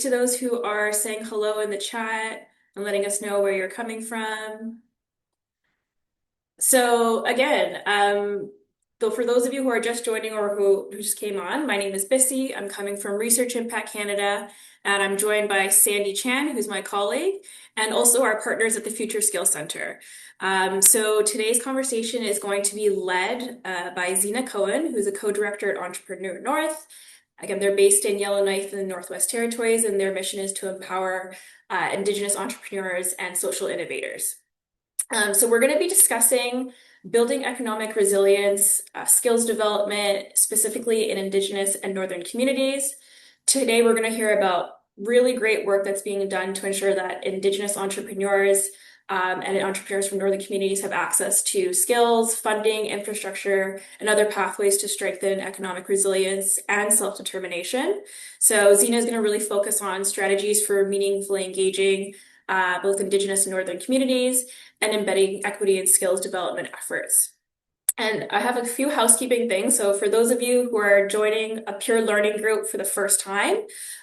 To those who are saying hello in the chat and letting us know where you're coming from. So again, though for those of you who are just joining or who just came on, my name is Bissy. I'm coming from Research Impact Canada, and I'm joined by Sandy Chan, who's my colleague, and also our partners at the Future Skills Center. So today's conversation is going to be led by Xina Cowan, who's a co-director at EntrepreNorth. Again, they're based in Yellowknife in the Northwest Territories, and their mission is to empower Indigenous entrepreneurs and social innovators. So we're going to be discussing building economic resilience, skills development, specifically in Indigenous and Northern communities. Today, we're going to hear about really great work that's being done to ensure that Indigenous entrepreneurs and entrepreneurs from Northern communities have access to skills, funding, infrastructure, and other pathways to strengthen economic resilience and self-determination. So Xina is going to really focus on strategies for meaningfully engaging both Indigenous and Northern communities and embedding equity and skills development efforts. And I have a few housekeeping things. So for those of you who are joining a peer learning group for the first time,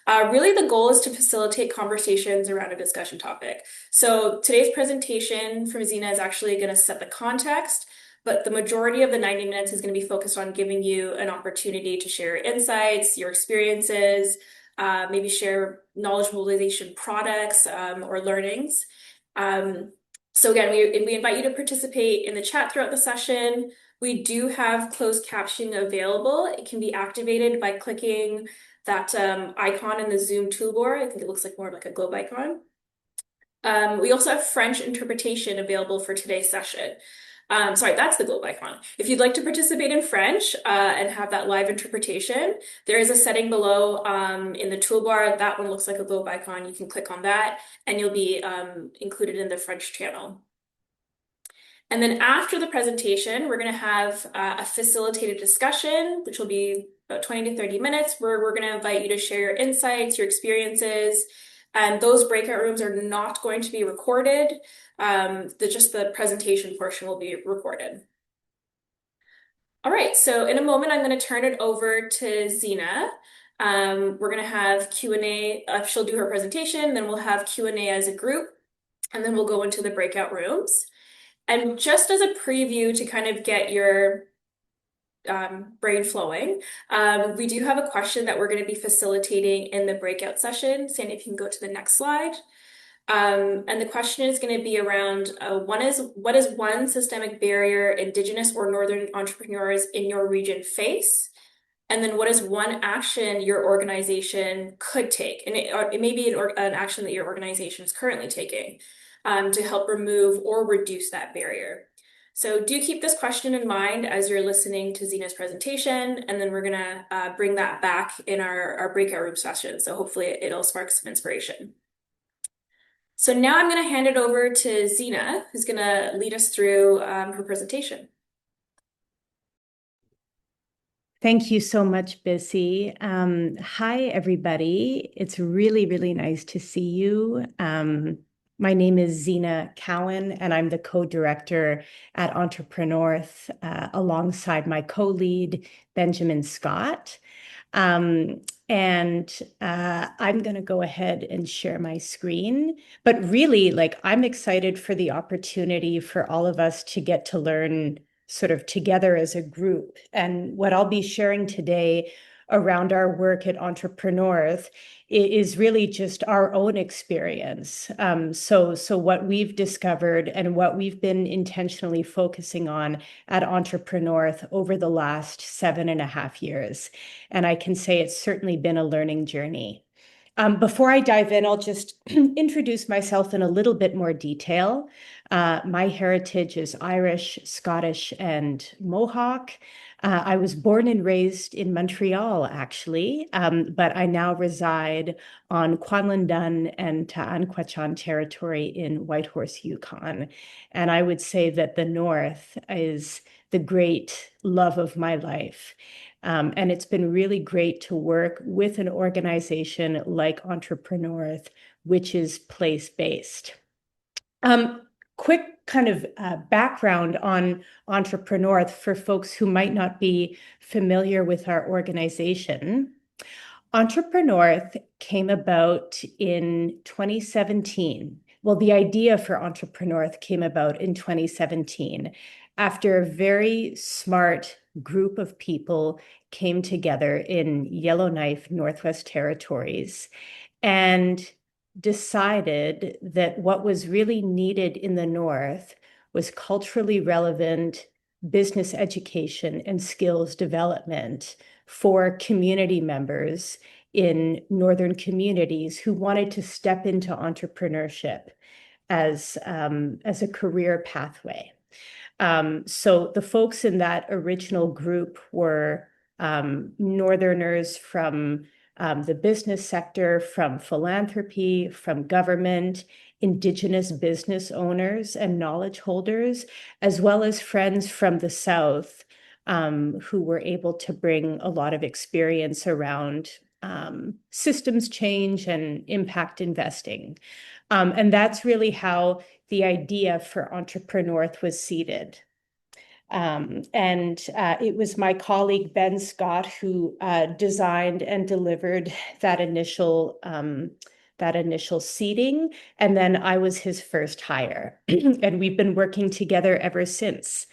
really the goal is to facilitate conversations around a discussion topic. So today's presentation from Xina is actually going to set the context, but the majority of the 90 minutes is going to be focused on giving you an opportunity to share insights, your experiences, maybe share knowledge mobilization products or learnings. So again, we invite you to participate in the chat throughout the session. We do have closed captioning available. It can be activated by clicking that icon in the Zoom toolbar. I think it looks like more like a globe icon. We also have French interpretation available for today's session. Sorry, that's the globe icon. If you'd like to participate in French and have that live interpretation, there is a setting below in the toolbar. That one looks like a globe icon. You can click on that and you'll be included in the French channel. And then after the presentation, we're going to have a facilitated discussion, which will be about 20 to 30 minutes, where we're going to invite you to share your insights, your experiences, and those breakout rooms are not going to be recorded. Just the presentation portion will be recorded. All right, so in a moment, I'm going to turn it over to Xina. We're going to have Q&A. She'll do her presentation, then we'll have Q&A as a group, and then we'll go into the breakout rooms. And just as a preview to kind of get your brain flowing, we do have a question that we're going to be facilitating in the breakout session. Sandy, if you can go to the next slide. And the question is going to be around what is one systemic barrier Indigenous or Northern entrepreneurs in your region face? And then what is one action your organization could take? And it may be an action that your organization is currently taking to help remove or reduce that barrier. So do keep this question in mind as you're listening to Xina's presentation, and then we're going to bring that back in our breakout room session. So hopefully it'll spark some inspiration. So now I'm going to hand it over to Xina, who's going to lead us through her presentation. Thank you so much, Bissy. Hi, everybody. It's really, really nice to see you. My name is Xina Cowan, and I'm the co-director at EntrepreNorth alongside my co-lead, Benjamin Scott. I'm going to go ahead and share my screen. But really, I'm excited for the opportunity for all of us to get to learn sort of together as a group. And what I'll be sharing today around our work at EntrepreNorth is really just our own experience. So what we've discovered and what we've been intentionally focusing on at EntrepreNorth over the last 7.5 years. And I can say it's certainly been a learning journey. Before I dive in, I'll just introduce myself in a little bit more detail. My heritage is Irish, Scottish, and Mohawk. I was born and raised in Montreal, actually, but I now reside on Kwanlundun and Ta'anquechan territory in Whitehorse, Yukon. And I would say that the North is the great love of my life. And it's been really great to work with an organization like EntrepreNorth, which is place-based. Quick kind of background on EntrepreNorth for folks who might not be familiar with our organization. EntrepreNorth came about in 2017. Well, the idea for EntrepreNorth came about in 2017 after a very smart group of people came together in Yellowknife, Northwest Territories, and decided that what was really needed in the North was culturally relevant business education and skills development for community members in Northern communities who wanted to step into entrepreneurship as a career pathway. So the folks in that original group were Northerners from the business sector, from philanthropy, from government, Indigenous business owners and knowledge holders, as well as friends from the South who were able to bring a lot of experience around systems change and impact investing. And that's really how the idea for EntrepreNorth was seeded. It was my colleague Ben Scott who designed and delivered that initial seeding, and then I was his first hire, and we've been working together ever since.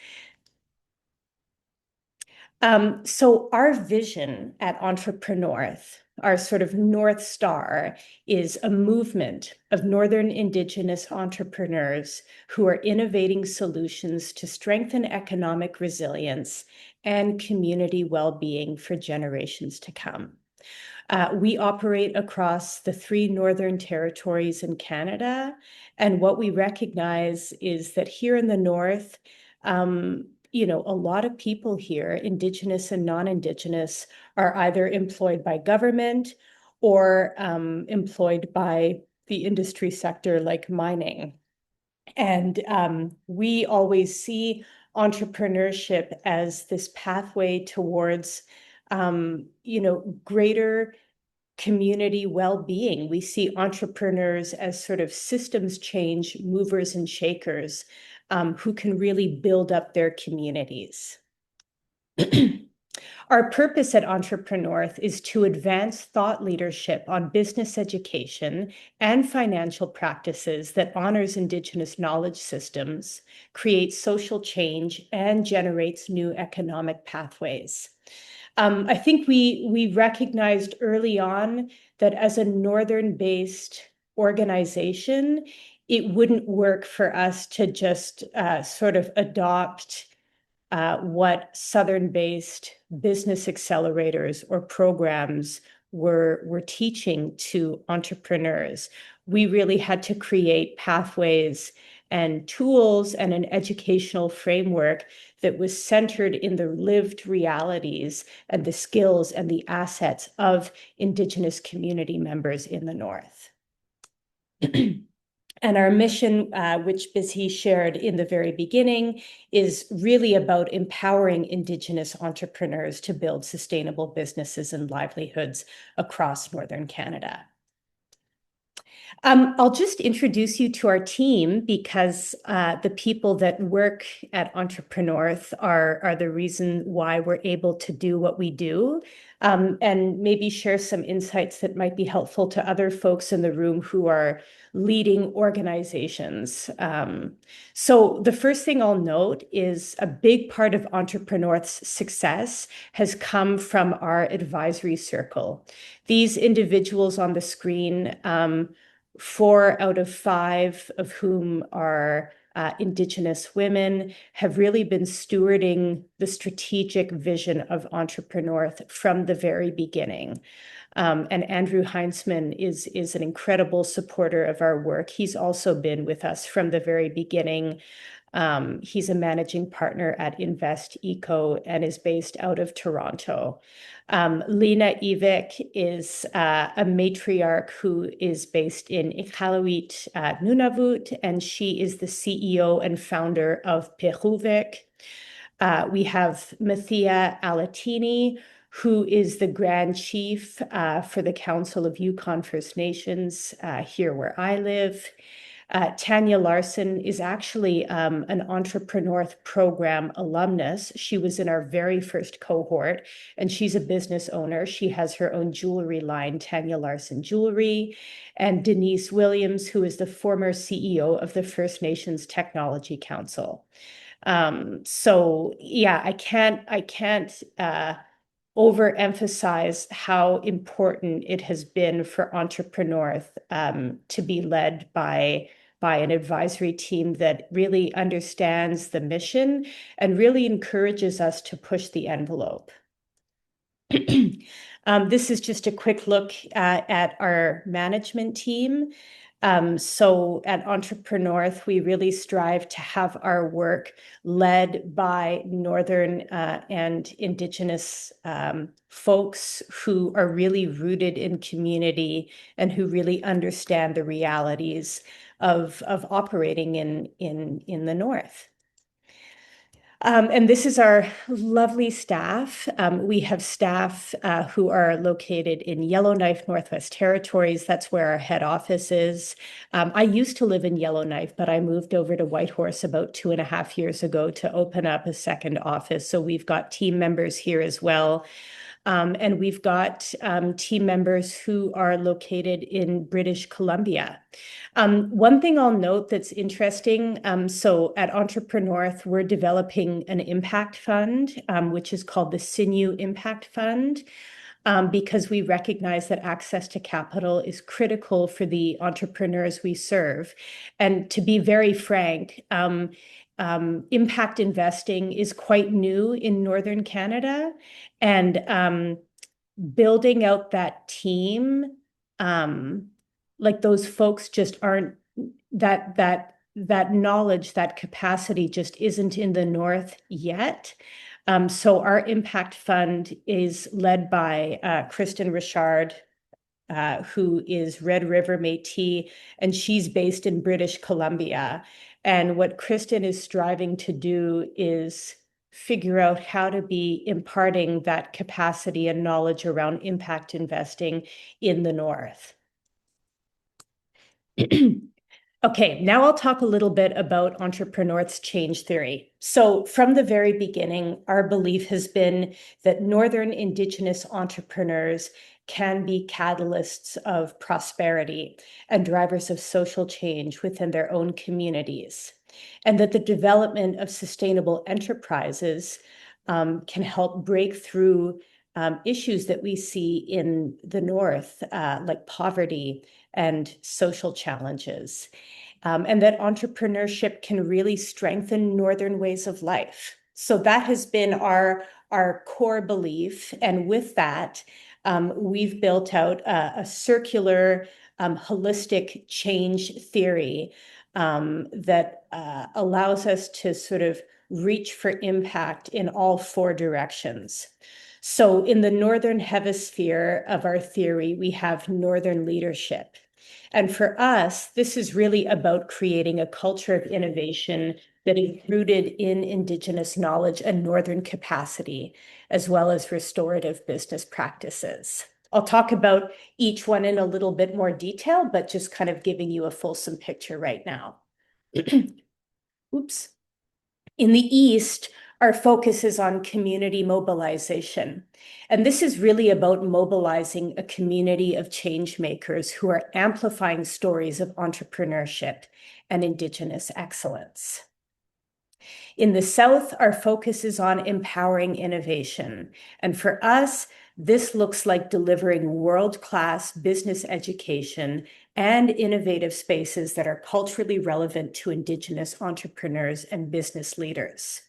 So our vision at EntrepreNorth, our sort of North Star, is a movement of Northern Indigenous entrepreneurs who are innovating solutions to strengthen economic resilience and community well-being for generations to come. We operate across the 3 Northern Territories in Canada, and what we recognize is that here in the North, a lot of people here, Indigenous and non-Indigenous, are either employed by government or employed by the industry sector like mining. And we always see entrepreneurship as this pathway towards, greater community well-being. We see entrepreneurs as sort of systems change movers and shakers who can really build up their communities. Our purpose at EntrepreNorth is to advance thought leadership on business education and financial practices that honors Indigenous knowledge systems, creates social change, and generates new economic pathways. I think we recognized early on that as a Northern-based organization, it wouldn't work for us to just sort of adopt what Southern-based business accelerators or programs were teaching to entrepreneurs. We really had to create pathways and tools and an educational framework that was centered in the lived realities and the skills and the assets of Indigenous community members in the North. And our mission, which Bizhi shared in the very beginning, is really about empowering Indigenous entrepreneurs to build sustainable businesses and livelihoods across Northern Canada. I'll just introduce you to our team because the people that work at EntrepreNorth are the reason why we're able to do what we do, and maybe share some insights that might be helpful to other folks in the room who are leading organizations. So the first thing I'll note is a big part of EntrepreNorth's success has come from our advisory circle. These individuals on the screen, 4 out of 5 of whom are Indigenous women, have really been stewarding the strategic vision of EntrepreNorth from the very beginning. And Andrew Heinzman is an incredible supporter of our work. He's also been with us from the very beginning. He's a managing partner at Invest Eco and is based out of Toronto. Lena Ivik is a matriarch who is based in Iqaluit, Nunavut, and she is the CEO and founder of Peruvik. We have Mathia Alatini, who is the Grand Chief for the Council of Yukon First Nations here where I live. Tanya Larson is actually an EntrepreNorth program alumnus. She was in our very first cohort, and she's a business owner. She has her own jewelry line, Tanya Larson Jewelry. And Denise Williams, who is the former CEO of the First Nations Technology Council. So yeah, I can't overemphasize how important it has been for EntrepreNorth to be led by an advisory team that really understands the mission and really encourages us to push the envelope. This is just a quick look at our management team. So at EntrepreNorth, we really strive to have our work led by Northern and Indigenous folks who are really rooted in community and who really understand the realities of operating in the North. And this is our lovely staff. We have staff who are located in Yellowknife, Northwest Territories. That's where our head office is. I used to live in Yellowknife, but I moved over to Whitehorse about 2.5 years ago to open up a second office. So we've got team members here as well. And we've got team members who are located in British Columbia. One thing I'll note that's interesting, so at EntrepreNorth, we're developing an impact fund, which is called the Sinew Impact Fund, because we recognize that access to capital is critical for the entrepreneurs we serve. And to be very frank, impact investing is quite new in Northern Canada, and building out that team, like those folks just aren't that knowledge, that capacity just isn't in the North yet. So our impact fund is led by Kristen Richard, who is Red River Métis, and she's based in British Columbia. And what Kristen is striving to do is figure out how to be imparting that capacity and knowledge around impact investing in the North. Okay, now I'll talk a little bit about EntrepreNorth's change theory. So from the very beginning, our belief has been that Northern Indigenous entrepreneurs can be catalysts of prosperity and drivers of social change within their own communities, and that the development of sustainable enterprises can help break through issues that we see in the North, like poverty and social challenges, and that entrepreneurship can really strengthen Northern ways of life. So that has been our core belief. And with that, we've built out a circular, holistic change theory that allows us to sort of reach for impact in all 4 directions. So in the Northern hemisphere of our theory, we have Northern leadership. And for us, this is really about creating a culture of innovation that is rooted in Indigenous knowledge and Northern capacity, as well as restorative business practices. I'll talk about each one in a little bit more detail, but just kind of giving you a fulsome picture right now. Oops. In the East, our focus is on community mobilization. And this is really about mobilizing a community of change makers who are amplifying stories of entrepreneurship and Indigenous excellence. In the South, our focus is on empowering innovation. And for us, this looks like delivering world-class business education and innovative spaces that are culturally relevant to Indigenous entrepreneurs and business leaders.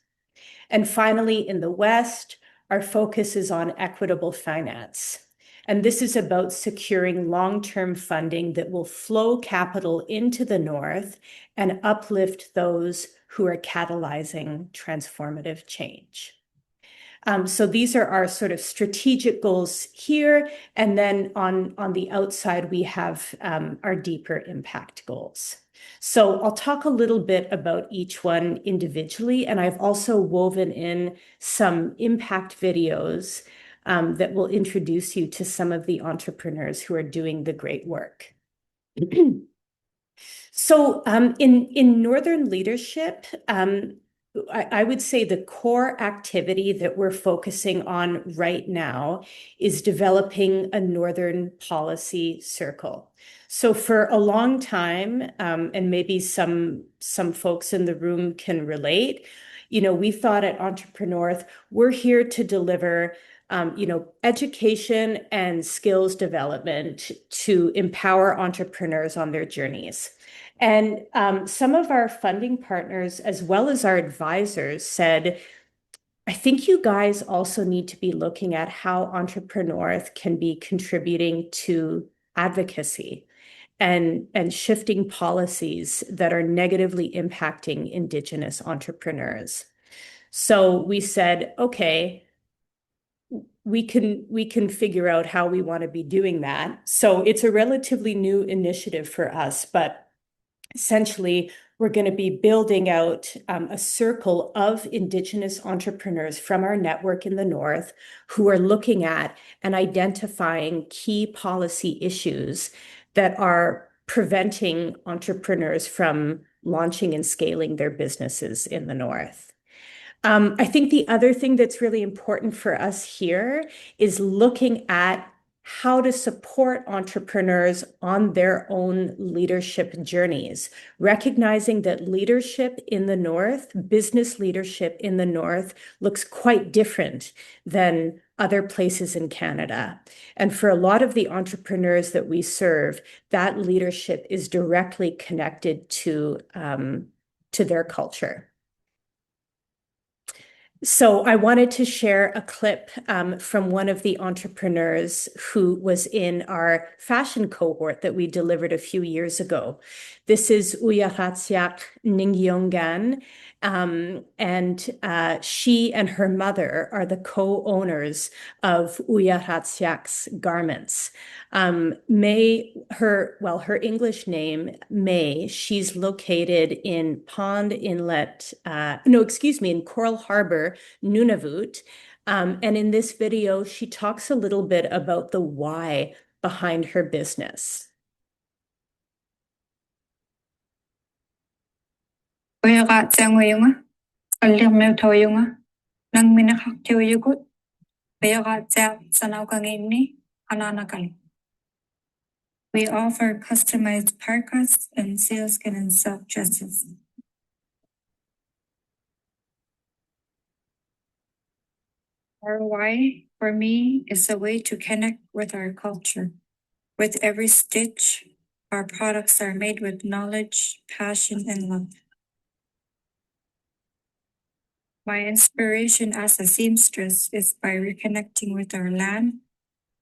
And finally, in the West, our focus is on equitable finance. And this is about securing long-term funding that will flow capital into the North and uplift those who are catalyzing transformative change. So these are our sort of strategic goals here. And then on the outside, we have our deeper impact goals. So I'll talk a little bit about each one individually, and I've also woven in some impact videos that will introduce you to some of the entrepreneurs who are doing the great work. So in Northern leadership, I would say the core activity that we're focusing on right now is developing a Northern policy circle. So for a long time, and maybe some folks in the room can relate, we thought at EntrepreNorth, we're here to deliver education and skills development to empower entrepreneurs on their journeys. And some of our funding partners, as well as our advisors, said, I think you guys also need to be looking at how EntrepreNorth can be contributing to advocacy and shifting policies that are negatively impacting Indigenous entrepreneurs. So we said, okay, we can figure out how we want to be doing that. So it's a relatively new initiative for us, but essentially, we're going to be building out a circle of Indigenous entrepreneurs from our network in the North who are looking at and identifying key policy issues that are preventing entrepreneurs from launching and scaling their businesses in the North. I think the other thing that's really important for us here is looking at how to support entrepreneurs on their own leadership journeys, recognizing that leadership in the North, business leadership in the North, looks quite different than other places in Canada. And for a lot of the entrepreneurs that we serve, that leadership is directly connected to their culture. So I wanted to share a clip from one of the entrepreneurs who was in our fashion cohort that we delivered a few years ago. This is Uyaratsiak Ningyongan, and she and her mother are the co-owners of Uyaratsiak's garments. Her English name, May, she's located in in Coral Harbor, Nunavut. And in this video, she talks a little bit about the why behind her business. We offer customized parkas and sealskin and silk dresses. Our why, for me, is a way to connect with our culture. With every stitch, our products are made with knowledge, passion, and love. My inspiration as a seamstress is by reconnecting with our land,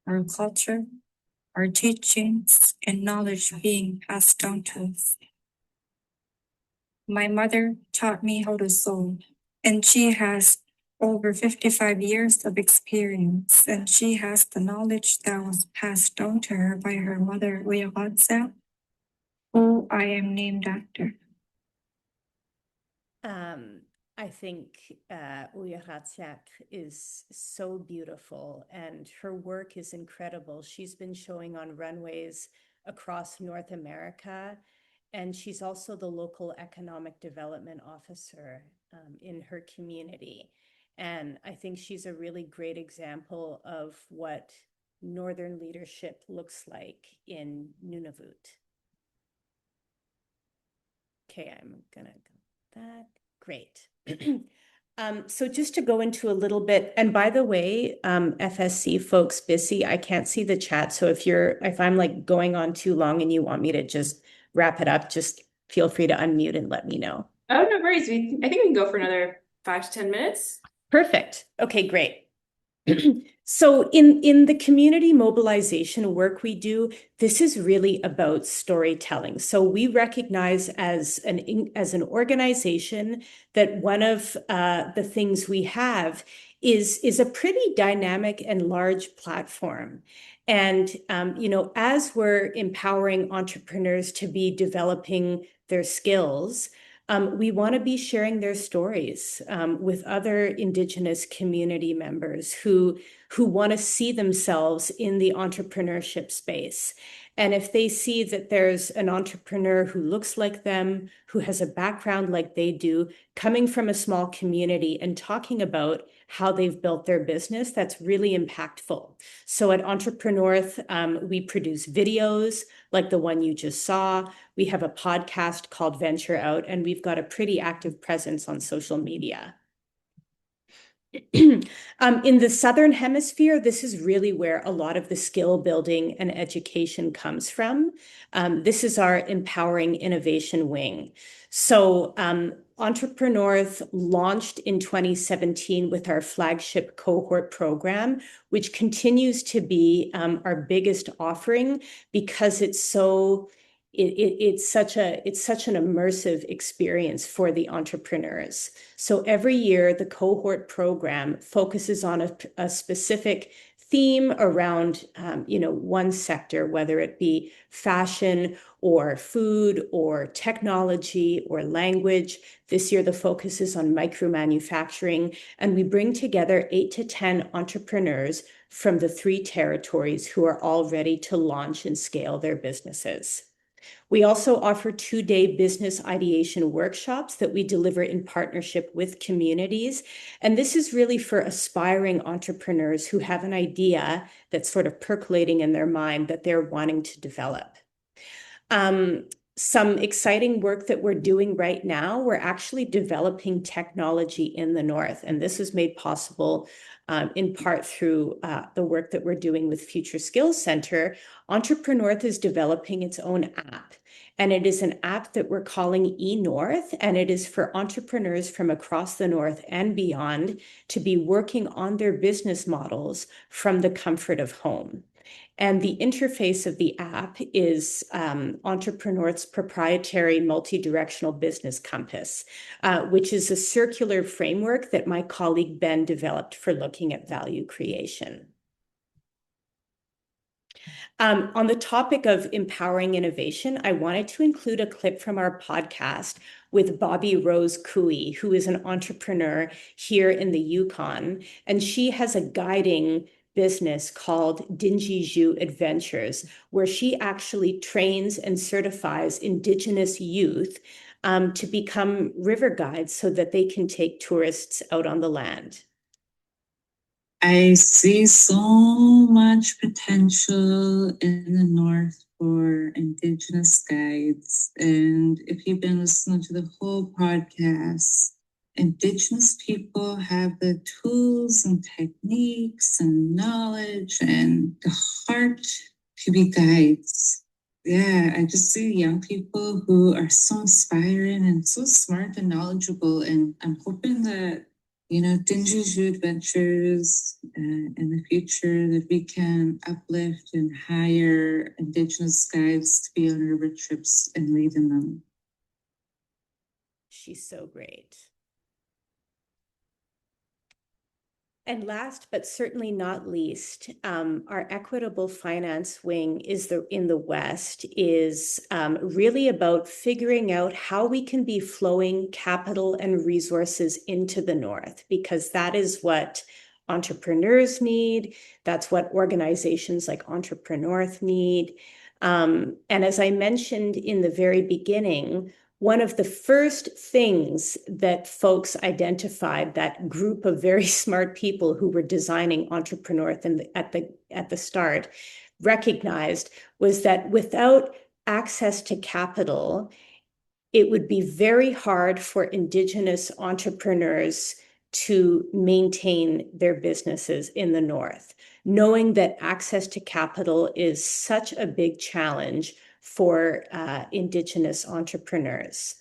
our culture, our teachings, and knowledge being passed down to us. My mother taught me how to sew, and she has over 55 years of experience, and she has the knowledge that was passed down to her by her mother, Uyakatsa, who I am named after. I think Uyaratsiak is so beautiful and her work is incredible. She's been showing on runways across North America, and she's also the local economic development officer in her community. And I think she's a really great example of what Northern leadership looks like in Nunavut. Okay, I'm gonna go that. Great. So just to go into a little bit, and by the way, FSC folks, busy, I can't see the chat. So if I'm like going on too long and you want me to just wrap it up, just feel free to unmute and let me know. Oh, no worries. I think we can go for another 5 to 10 minutes. Perfect. Okay, great. So in the community mobilization work we do, this is really about storytelling. So we recognize as an organization that one of the things we have is a pretty dynamic and large platform. And as we're empowering entrepreneurs to be developing their skills, we want to be sharing their stories with other Indigenous community members who want to see themselves in the entrepreneurship space. And if they see that there's an entrepreneur who looks like them, who has a background like they do, coming from a small community and talking about how they've built their business, that's really impactful. So at EntrepreNorth, we produce videos like the one you just saw. We have a podcast called Venture Out, and we've got a pretty active presence on social media. In the Southern Hemisphere, this is really where a lot of the skill building and education comes from. This is our Empowering Innovation Wing. So EntrepreNorth launched in 2017 with our flagship cohort program, which continues to be our biggest offering because it's such an immersive experience for the entrepreneurs. So every year, the cohort program focuses on a specific theme around, one sector, whether it be fashion or food or technology or language. This year, the focus is on micro-manufacturing, and we bring together 8 to 10 entrepreneurs from the 3 territories who are all ready to launch and scale their businesses. We also offer 2-day business ideation workshops that we deliver in partnership with communities. And this is really for aspiring entrepreneurs who have an idea that's sort of percolating in their mind that they're wanting to develop. Some exciting work that we're doing right now, we're actually developing technology in the North. And this was made possible in part through the work that we're doing with Future Skills Center. EntrepreNorth is developing its own app. And it is an app that we're calling eNorth, and it is for entrepreneurs from across the North and beyond to be working on their business models from the comfort of home. And the interface of the app is EntrepreNorth's proprietary multi-directional business compass, which is a circular framework that my colleague Ben developed for looking at value creation. On the topic of empowering innovation, I wanted to include a clip from our podcast with Bobby Rose Cooey, who is an entrepreneur here in the Yukon, and she has a guiding business called Dingy Zhu Adventures, where she actually trains and certifies Indigenous youth to become river guides so that they can take tourists out on the land. I see so much potential in the North for Indigenous guides. And if you've been listening to the whole podcast, Indigenous people have the tools and techniques and knowledge and the heart to be guides. Yeah, I just see young people who are so inspiring and so smart and knowledgeable. And I'm hoping that Dingy Zhu Adventures in the future that we can uplift and hire Indigenous guides to be on river trips and leading them. She's so great. And last, but certainly not least, our equitable finance wing in the West is really about figuring out how we can be flowing capital and resources into the North, because that is what entrepreneurs need. That's what organizations like EntrepreNorth need. And as I mentioned in the very beginning, one of the first things that folks identified, that group of very smart people who were designing EntrepreNorth at the start recognized, was that without access to capital, it would be very hard for Indigenous entrepreneurs to maintain their businesses in the North, knowing that access to capital is such a big challenge for Indigenous entrepreneurs.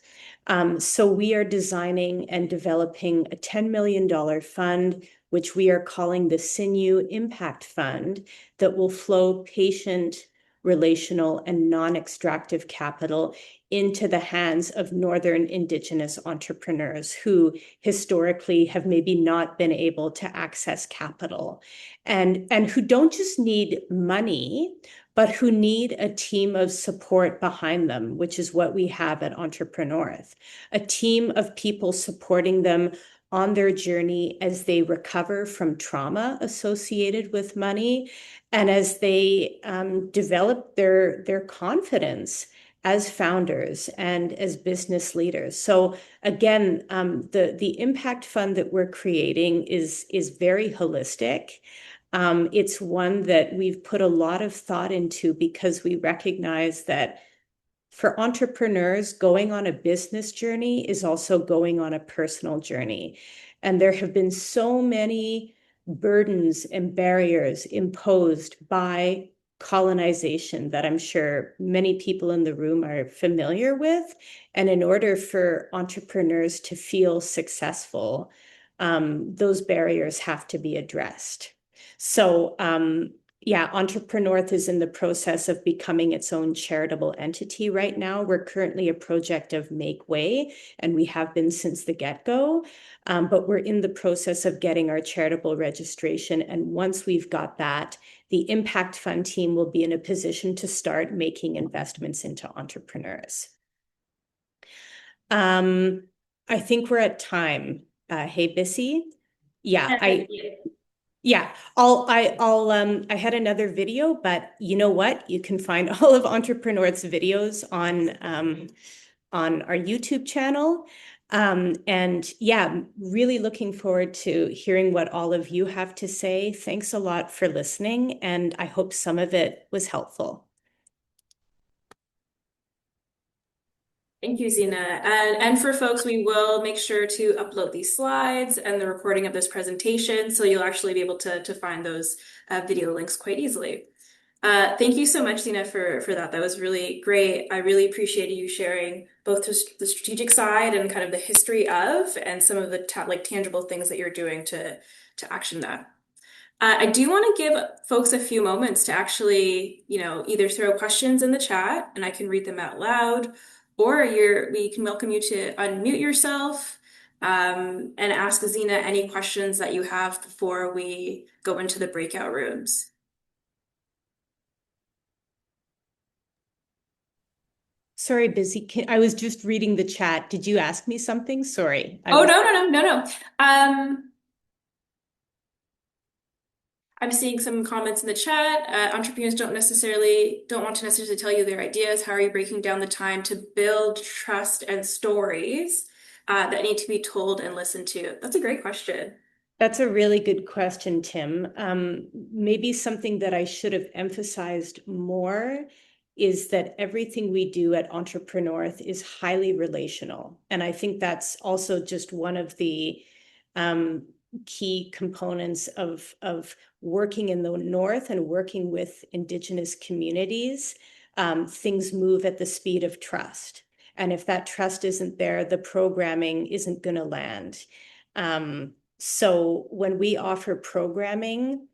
So we are designing and developing a $10 million fund, which we are calling the Sinew Impact Fund, that will flow patient, relational, and non-extractive capital into the hands of Northern Indigenous entrepreneurs who historically have maybe not been able to access capital, and who don't just need money, but who need a team of support behind them, which is what we have at EntrepreNorth. A team of people supporting them on their journey as they recover from trauma associated with money and as they develop their confidence as founders and as business leaders. So again, the impact fund that we're creating is very holistic. It's one that we've put a lot of thought into because we recognize that for entrepreneurs, going on a business journey is also going on a personal journey. And there have been so many burdens and barriers imposed by colonization that I'm sure many people in the room are familiar with. And in order for entrepreneurs to feel successful, those barriers have to be addressed. So yeah, EntrepreNorth is in the process of becoming its own charitable entity right now. We're currently a project of Make Way, and we have been since the get-go. But we're in the process of getting our charitable registration. And once we've got that, the Impact Fund team will be in a position to start making investments into entrepreneurs. I think we're at time. Hey, Bissy? Yeah, I had another video, but you know what? You can find all of EntrepreNorth's videos on our YouTube channel. And yeah, really looking forward to hearing what all of you have to say. Thanks a lot for listening, and I hope some of it was helpful. Thank you, Xina. And for folks, we will make sure to upload these slides and the recording of this presentation, so you'll actually be able to find those video links quite easily. Thank you so much, Xina, for that. That was really great. I really appreciated you sharing both the strategic side and kind of the history of, and some of the tangible things that you're doing to action that. I do want to give folks a few moments to actually, either throw questions in the chat and I can read them out loud, or we can welcome you to unmute yourself and ask Xina any questions that you have before we go into the breakout rooms. Sorry, Busy. I was just reading the chat. Did you ask me something? Sorry. No. I'm seeing some comments in the chat. Entrepreneurs don't want to necessarily tell you their ideas. How are you breaking down the time to build trust and stories that need to be told and listened to? That's a great question. That's a really good question, Tim. Maybe something that I should have emphasized more is that everything we do at EntrepreNorth is highly relational. And I think that's also just one of the key components of working in the North and working with Indigenous communities. Things move at the speed of trust. And if that trust isn't there, the programming isn't going to land. So when we offer programming,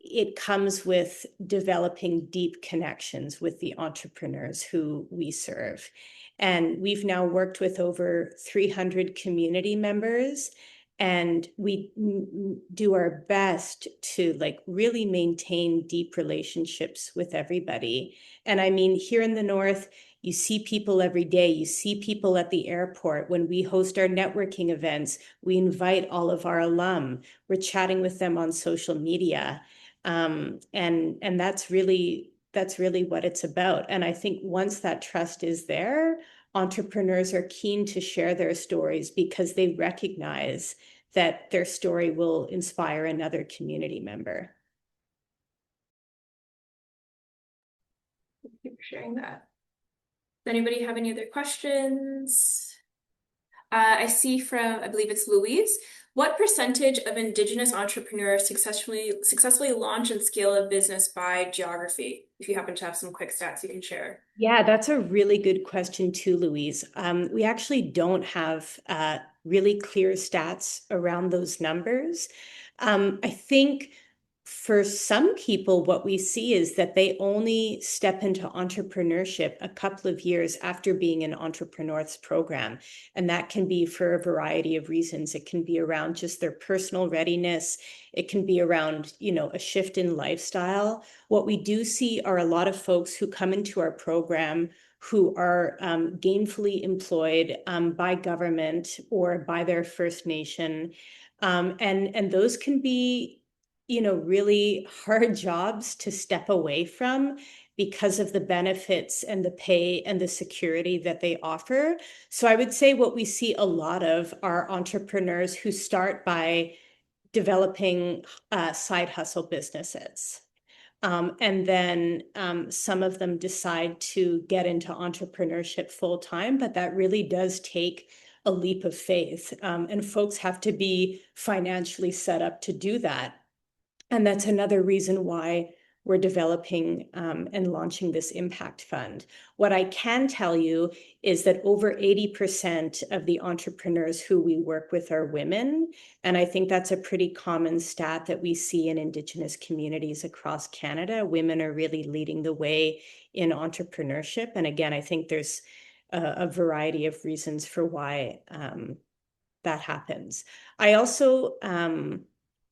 it comes with developing deep connections with the entrepreneurs who we serve. And we've now worked with over 300 community members, and we do our best to really maintain deep relationships with everybody. And I mean, here in the North, you see people every day. You see people at the airport. When we host our networking events, we invite all of our alum. We're chatting with them on social media. And that's really what it's about. And I think once that trust is there, entrepreneurs are keen to share their stories because they recognize that their story will inspire another community member. Thank you for sharing that. Does anybody have any other questions? I see from, I believe it's Louise. What percentage of Indigenous entrepreneurs successfully launch and scale a business by geography? If you happen to have some quick stats you can share. Yeah, that's a really good question too, Louise. We actually don't have really clear stats around those numbers. I think for some people, what we see is that they only step into entrepreneurship a couple of years after being in EntrepreNorth's program. And that can be for a variety of reasons. It can be around just their personal readiness. It can be around, a shift in lifestyle. What we do see are a lot of folks who come into our program who are gainfully employed by government or by their First Nation. And those can be really hard jobs to step away from because of the benefits and the pay and the security that they offer. So I would say what we see a lot of are entrepreneurs who start by developing side hustle businesses. And then some of them decide to get into entrepreneurship full time, but that really does take a leap of faith. And folks have to be financially set up to do that. And that's another reason why we're developing and launching this impact fund. What I can tell you is that over 80% of the entrepreneurs who we work with are women. And I think that's a pretty common stat that we see in Indigenous communities across Canada. Women are really leading the way in entrepreneurship. And again, I think there's a variety of reasons for why that happens. I also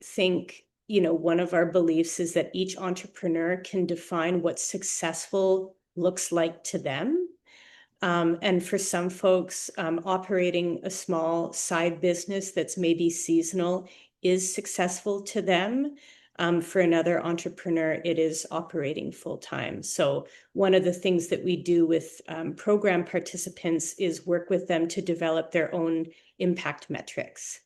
think one of our beliefs is that each entrepreneur can define what successful looks like to them. And for some folks, operating a small side business that's maybe seasonal is successful to them. For another entrepreneur, it is operating full time. So one of the things that we do with program participants is work with them to develop their own impact metrics.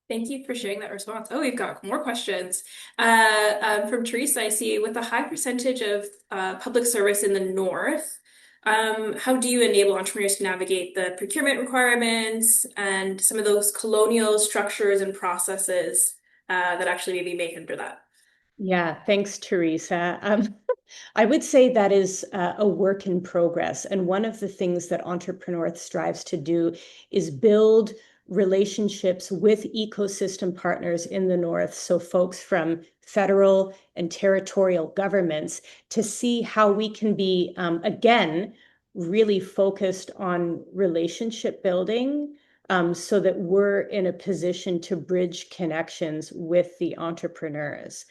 Thank you for sharing that response. Oh, we've got more questions. From Teresa, I see, with a high percentage of public service in the North, how do you enable entrepreneurs to navigate the procurement requirements and some of those colonial structures and processes that actually maybe may hinder that? Yeah, thanks, Teresa. I would say that is a work in progress. And one of the things that EntrepreNorth strives to do is build relationships with ecosystem partners in the North. So folks from federal and territorial governments to see how we can be, again, really focused on relationship building so that we're in a position to bridge connections with the entrepreneurs.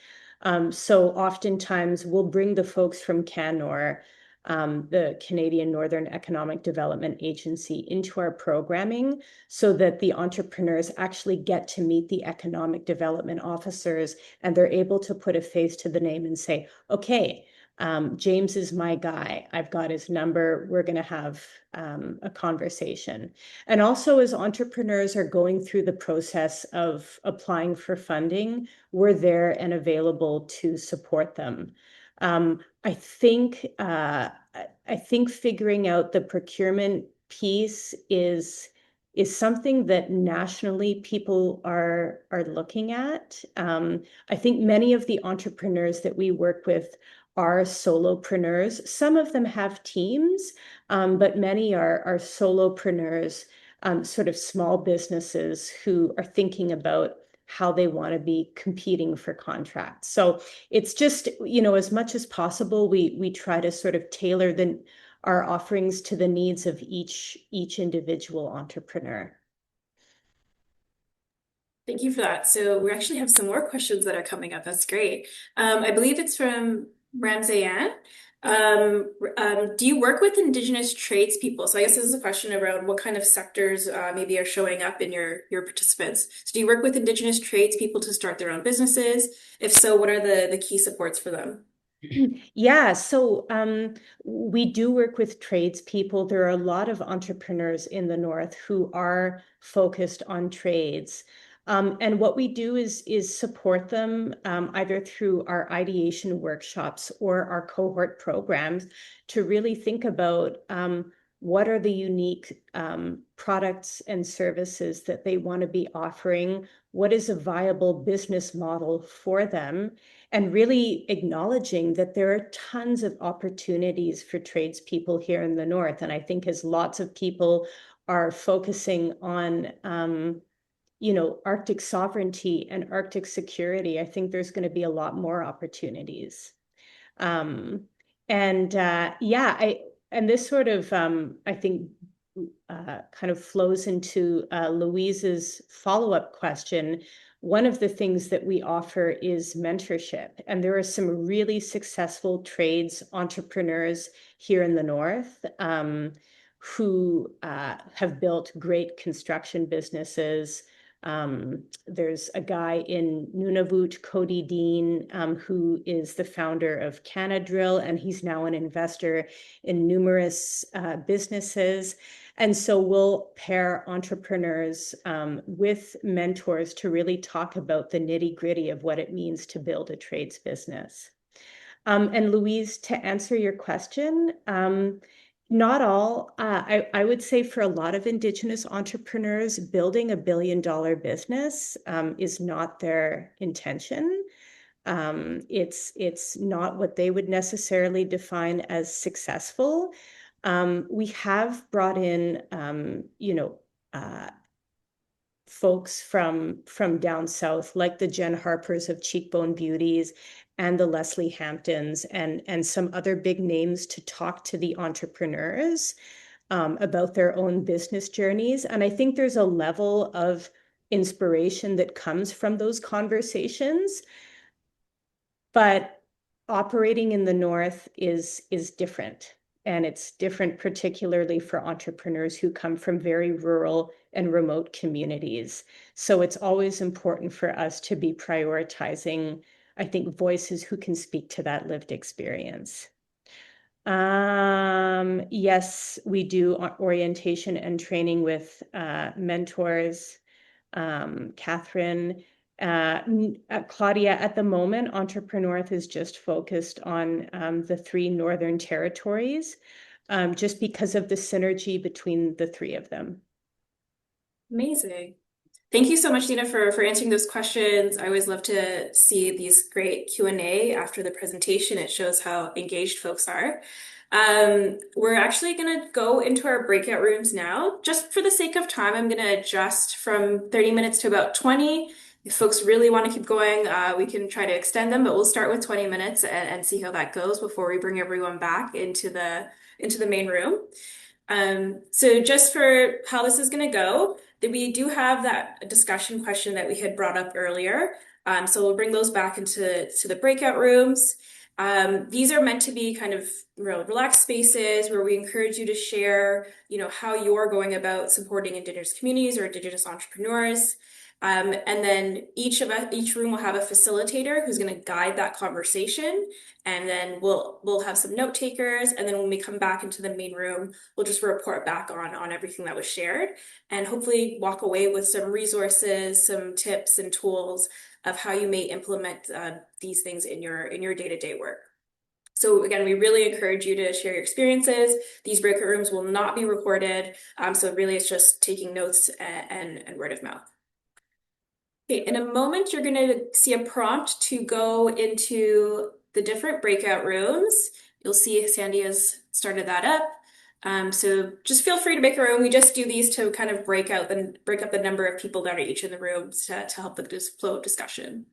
So oftentimes we'll bring the folks from CANOR, the Canadian Northern Economic Development Agency, into our programming so that the entrepreneurs actually get to meet the economic development officers and they're able to put a face to the name and say, okay, James is my guy. I've got his number. We're going to have a conversation. And also, as entrepreneurs are going through the process of applying for funding, we're there and available to support them. I think figuring out the procurement piece is something that nationally people are looking at. I think many of the entrepreneurs that we work with are solopreneurs. Some of them have teams, but many are solopreneurs, sort of small businesses who are thinking about how they want to be competing for contracts. So it's just, as much as possible, we try to sort of tailor our offerings to the needs of each individual entrepreneur. Thank you for that. So we actually have some more questions that are coming up. That's great. I believe it's from Ramzayan. Do you work with Indigenous tradespeople? So I guess this is a question around what kind of sectors maybe are showing up in your participants. So do you work with Indigenous tradespeople to start their own businesses? If so, what are the key supports for them? Yeah, so we do work with tradespeople. There are a lot of entrepreneurs in the North who are focused on trades. And what we do is support them either through our ideation workshops or our cohort programs to really think about what are the unique products and services that they want to be offering, what is a viable business model for them, and really acknowledging that there are tons of opportunities for tradespeople here in the North. And I think as lots of people are focusing on Arctic sovereignty and Arctic security, I think there's going to be a lot more opportunities. And this sort of, I think, kind of flows into Louise's follow-up question. One of the things that we offer is mentorship. And there are some really successful trades entrepreneurs here in the North who have built great construction businesses. There's a guy in Nunavut, Cody Dean, who is the founder of Canadrill, and he's now an investor in numerous businesses. And so we'll pair entrepreneurs with mentors to really talk about the nitty-gritty of what it means to build a trades business. And Louise, to answer your question, not all. I would say for a lot of Indigenous entrepreneurs, building $1 billion business is not their intention. It's not what they would necessarily define as successful. We have brought in, folks from down south, like the Jen Harpers of Cheekbone Beauties and the Leslie Hamptons and some other big names to talk to the entrepreneurs about their own business journeys. And I think there's a level of inspiration that comes from those conversations. But operating in the North is different. And it's different, particularly for entrepreneurs who come from very rural and remote communities. So it's always important for us to be prioritizing, I think, voices who can speak to that lived experience. Yes, we do orientation and training with mentors. Catherine, Claudia, at the moment, EntrepreNorth is just focused on the 3 Northern territories, just because of the synergy between the 3 of them. Amazing. Thank you so much, Xina, for answering those questions. I always love to see these great Q&A after the presentation. It shows how engaged folks are. We're actually going to go into our breakout rooms now. Just for the sake of time, I'm going to adjust from 30 minutes to about 20. If folks really want to keep going, we can try to extend them, but we'll start with 20 minutes and see how that goes before we bring everyone back into the main room. So just for how this is going to go, we do have that discussion question that we had brought up earlier. So we'll bring those back into the breakout rooms. These are meant to be kind of relaxed spaces where we encourage you to share, how you're going about supporting Indigenous communities or Indigenous entrepreneurs. And then each room will have a facilitator who's going to guide that conversation. And then we'll have some note takers. And then when we come back into the main room, we'll just report back on everything that was shared and hopefully walk away with some resources, some tips and tools of how you may implement these things in your day-to-day work. So again, we really encourage you to share your experiences. These breakout rooms will not be recorded. So really it's just taking notes and word of mouth. Okay, in a moment, you're going to see a prompt to go into the different breakout rooms. You'll see Sandy has started that up. So just feel free to make a room. We just do these to kind of break up the number of people that are each in the rooms to help the flow of discussion.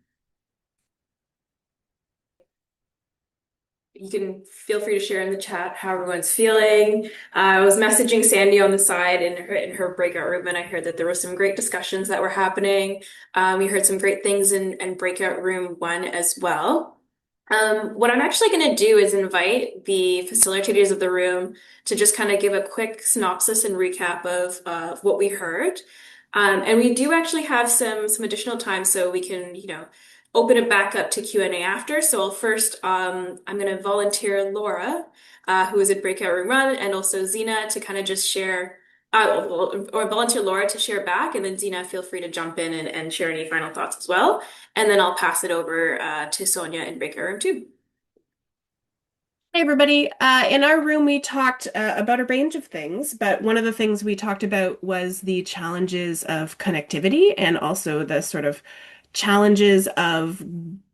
You can feel free to share in the chat how everyone's feeling. I was messaging Sandy on the side in her breakout room, and I heard that there were some great discussions that were happening. We heard some great things in breakout room 1 as well. What I'm actually going to do is invite the facilitators of the room to just kind of give a quick synopsis and recap of what we heard. And we do actually have some additional time so we can, open it back up to Q&A after. So first, I'm going to volunteer Laura, who is in breakout room 1, and also Xina to kind of just share, or volunteer Laura to share back, and then Xina, feel free to jump in and share any final thoughts as well. And then I'll pass it over to Sonia in breakout room 2. Hey everybody, in our room we talked about a range of things, but one of the things we talked about was the challenges of connectivity and also the sort of challenges of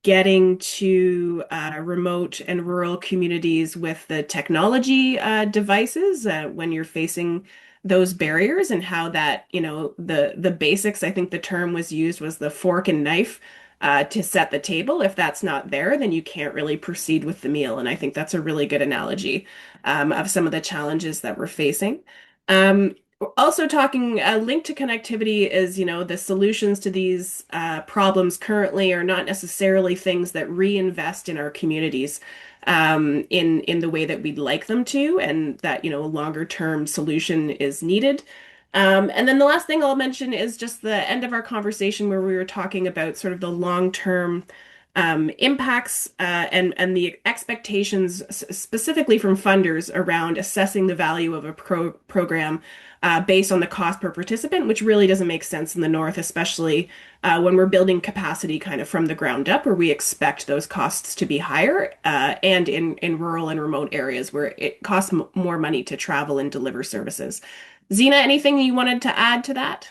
getting to remote and rural communities with the technology devices when you're facing those barriers and how that, the basics, I think the term was used was the fork and knife to set the table. If that's not there, then you can't really proceed with the meal. And I think that's a really good analogy of some of the challenges that we're facing. Also talking linked to connectivity is, the solutions to these problems currently are not necessarily things that reinvest in our communities in the way that we'd like them to, and that, a longer term solution is needed. And then the last thing I'll mention is just the end of our conversation where we were talking about sort of the long-term impacts and the expectations specifically from funders around assessing the value of a program based on the cost per participant, which really doesn't make sense in the North, especially when we're building capacity kind of from the ground up, where we expect those costs to be higher, and in rural and remote areas where it costs more money to travel and deliver services. Xina, anything you wanted to add to that?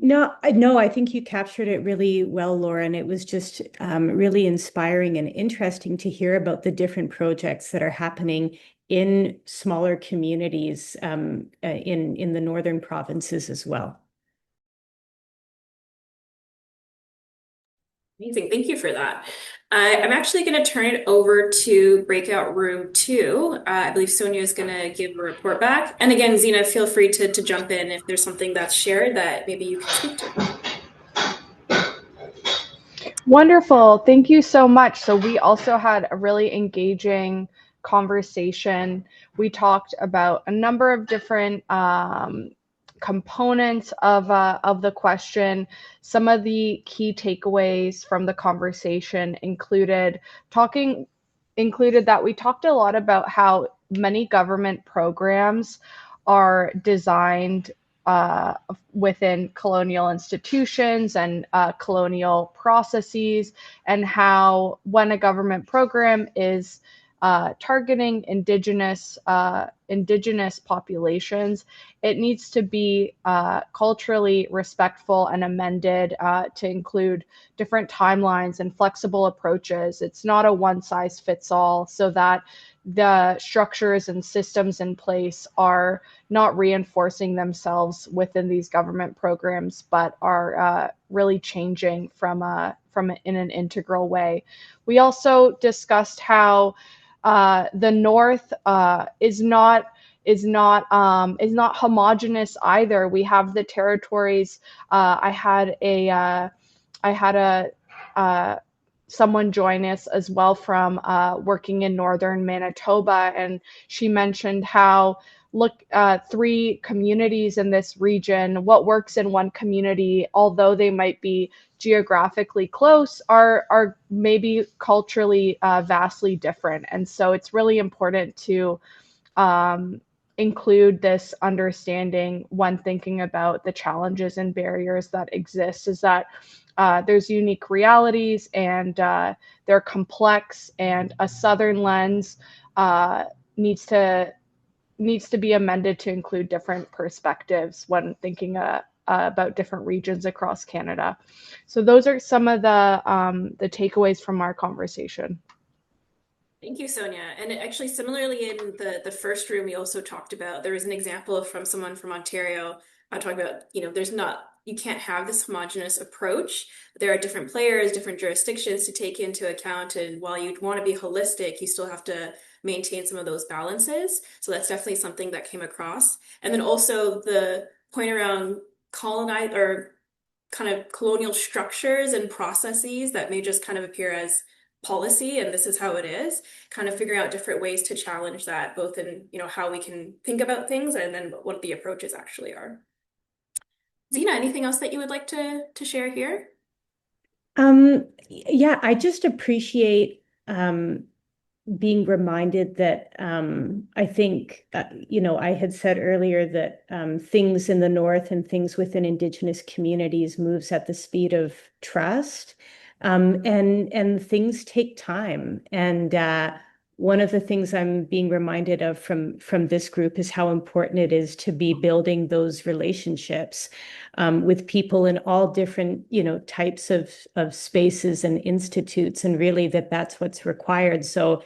No, I think you captured it really well, Lauren. It was just really inspiring and interesting to hear about the different projects that are happening in smaller communities in the northern provinces as well. Amazing. Thank you for that. I'm actually going to turn it over to breakout room 2. I believe Sonia is going to give a report back. And again, Xina, feel free to jump in if there's something that's shared that maybe you can speak to. Wonderful. Thank you so much. So we also had a really engaging conversation. We talked about a number of different components of the question. Some of the key takeaways from the conversation included that we talked a lot about how many government programs are designed within colonial institutions and colonial processes, and how when a government program is targeting indigenous populations, it needs to be culturally respectful and amended to include different timelines and flexible approaches. It's not a one size fits all, so that the structures and systems in place are not reinforcing themselves within these government programs, but are really changing in an integral way. We also discussed how the North is not homogenous either. We have the territories. I had someone join us as well from working in northern Manitoba, and she mentioned how three communities in this region, what works in one community, although they might be geographically close, are maybe culturally vastly different. And so it's really important to include this understanding when thinking about the challenges and barriers that exist, is that there's unique realities, and they're complex, and a Southern lens needs to be amended to include different perspectives when thinking about different regions across Canada. So those are some of the takeaways from our conversation. Thank you, Sonia. And actually, similarly, in the first room, we also talked about, there was an example from someone from Ontario talking about, you can't have this homogenous approach. There are different players, different jurisdictions to take into account. And while you'd want to be holistic, you still have to maintain some of those balances. So that's definitely something that came across. And then also the point around colonize or kind of colonial structures and processes that may just kind of appear as policy, and this is how it is, kind of figuring out different ways to challenge that, both in how we can think about things and then what the approaches actually are. Xina, anything else that you would like to share here? Yeah, I just appreciate being reminded that I think, I had said earlier that things in the North and things within Indigenous communities moves at the speed of trust, and things take time. And one of the things I'm being reminded of from this group is how important it is to be building those relationships with people in all different, types of spaces and institutes, and really that's what's required. So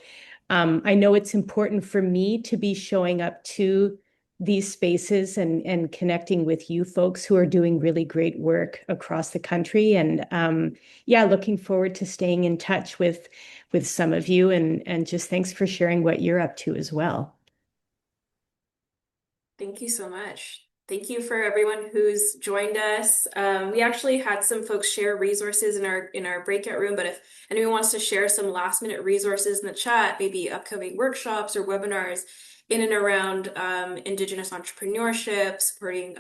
I know it's important for me to be showing up to these spaces and connecting with you folks who are doing really great work across the country. And yeah, looking forward to staying in touch with some of you, and just thanks for sharing what you're up to as well. Thank you so much. Thank you for everyone who's joined us. We actually had some folks share resources in our breakout room, but if anyone wants to share some last minute resources in the chat, maybe upcoming workshops or webinars in and around Indigenous entrepreneurship, supporting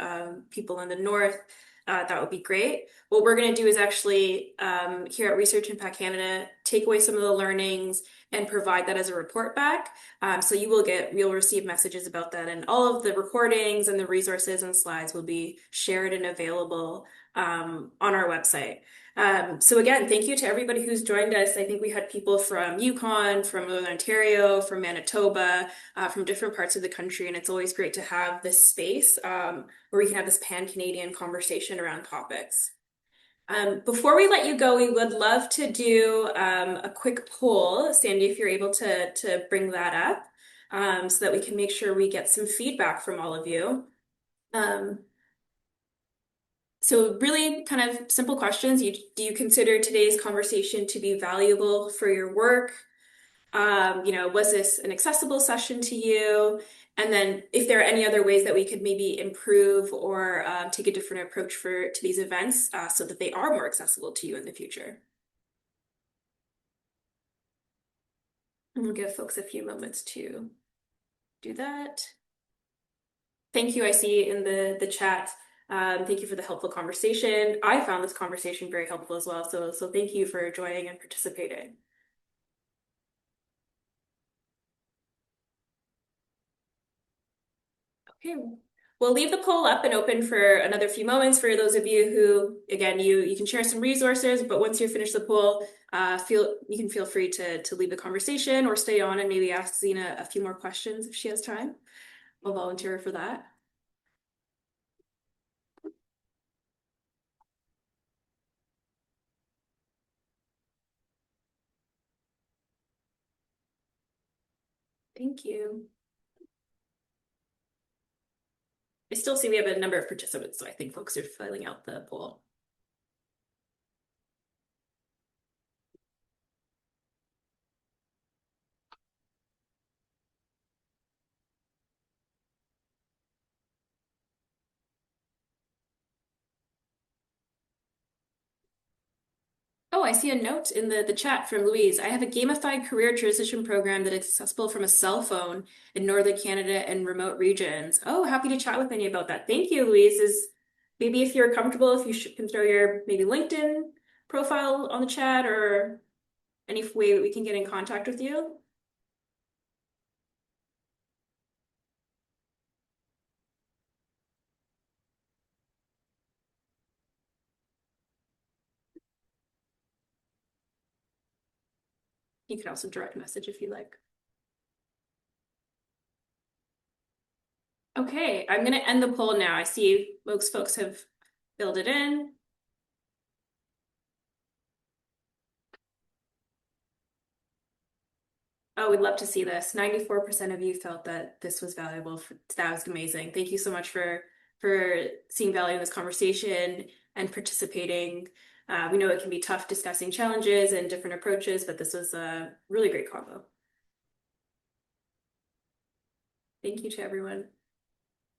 people in the North, that would be great. What we're going to do is actually here at Research Impact Canada, take away some of the learnings and provide that as a report back. So you'll receive messages about that, and all of the recordings and the resources and slides will be shared and available on our website. So again, thank you to everybody who's joined us. I think we had people from Yukon, from Northern Ontario, from Manitoba, from different parts of the country, and it's always great to have this space where we can have this pan-Canadian conversation around topics. Before we let you go, we would love to do a quick poll. Sandy, if you're able to bring that up, so that we can make sure we get some feedback from all of you. So really kind of simple questions. Do you consider today's conversation to be valuable for your work? Was this an accessible session to you? And then if there are any other ways that we could maybe improve or take a different approach to these events so that they are more accessible to you in the future. And we'll give folks a few moments to do that. Thank you, I see in the chat. Thank you for the helpful conversation. I found this conversation very helpful as well. So thank you for joining and participating. Okay, we'll leave the poll up and open for another few moments for those of you who, again, you can share some resources, but once you finish the poll, you can feel free to leave the conversation or stay on and maybe ask Xina a few more questions if she has time. I'll volunteer for that. Thank you. I still see we have a number of participants, so I think folks are filling out the poll. Oh, I see a note in the chat from Louise. I have a gamified career transition program that is accessible from a cell phone in Northern Canada and remote regions. Oh, happy to chat with any about that. Thank you, Louise. Maybe if you're comfortable, if you can throw your maybe LinkedIn profile on the chat or any way that we can get in contact with you. You can also direct message if you like. Okay, I'm going to end the poll now. I see most folks have filled it in. Oh, we'd love to see this. 94% of you felt that this was valuable. That was amazing. Thank you so much for seeing value in this conversation and participating. We know it can be tough discussing challenges and different approaches, but this was a really great combo. Thank you to everyone.